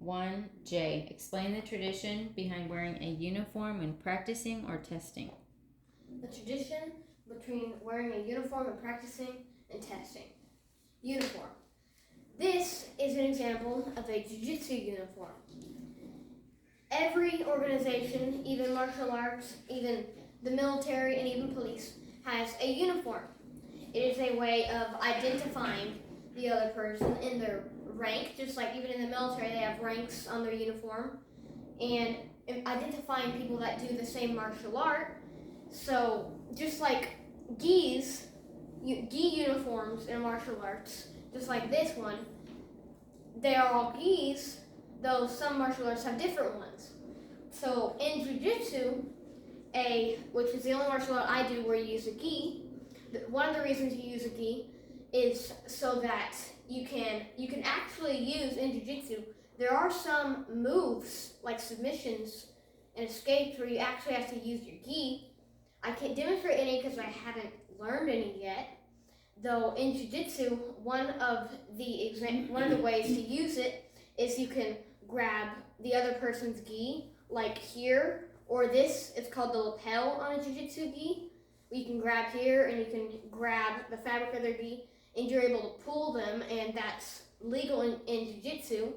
1J. Explain the tradition behind wearing a uniform when practicing or testing. The tradition between wearing a uniform and practicing and testing. Uniform. This is an example of a jiu-jitsu uniform. Every organization, even martial arts, even the military, and even police, has a uniform. It is a way of identifying the other person in their rank, just like even in the military they have ranks on their uniform, and identifying people that do the same martial art. So just like gi uniforms in martial arts, just like this one, they are all gis, though some martial arts have different ones. So in jiu-jitsu, which is the only martial art I do where you use a gi, one of the reasons you use a gi is so that you can actually use in jiu-jitsu. There are some moves like submissions and escapes where you actually have to use your gi. I can't demonstrate any because I haven't learned any yet. Though in jiu-jitsu, one of the ways to use it is you can grab the other person's gi, like here, or this. It's called the lapel on a jiu-jitsu gi. You can grab here and you can grab the fabric of their gi, and you're able to pull them, and that's legal in jiu-jitsu.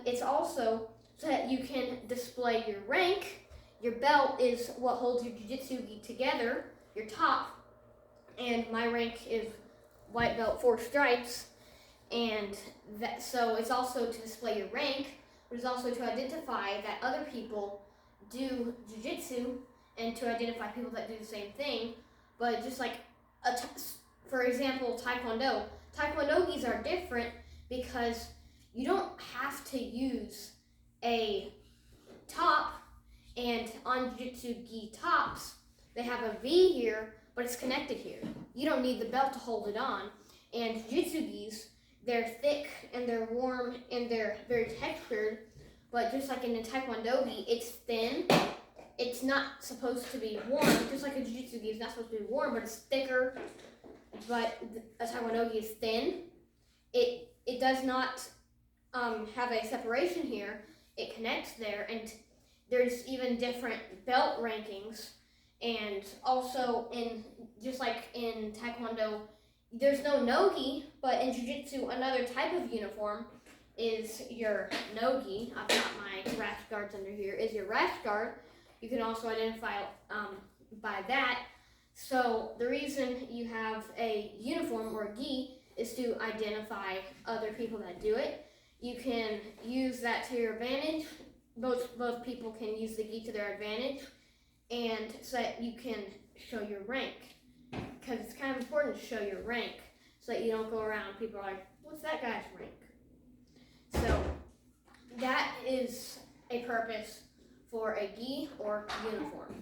It's also so that you can display your rank. Your belt is what holds your jiu-jitsu gi together, your top, and my rank is white belt 4 stripes, and so it's also to display your rank, but it's also to identify that other people do jiu-jitsu and to identify people that do the same thing. But just like for example, taekwondo gis are different because you don't have to use a top, and on jiu-jitsu gi tops they have a V here, but it's connected here. You don't need the belt to hold it on. And jiu-jitsu gis, they're thick and they're warm and they're very textured, but just like in a taekwondo gi, it's thin. It's not supposed to be warm, just like a jiu-jitsu gi is not supposed to be warm, but it's thicker. But a taekwondo gi is thin. It does not have a separation here. It connects there, and there's even different belt rankings. And also just like in taekwondo, there's no no-gi, but in jiu-jitsu, another type of uniform is your no-gi. I've got my rash guards under here, is your rash guard. You can also identify by that. So the reason you have a uniform or a gi is to identify other people that do it. You can use that to your advantage. Both people can use the gi to their advantage, and so that you can show your rank. Because it's kind of important to show your rank so that you don't go around, people are like, what's that guy's rank? So that is a purpose for a gi or uniform.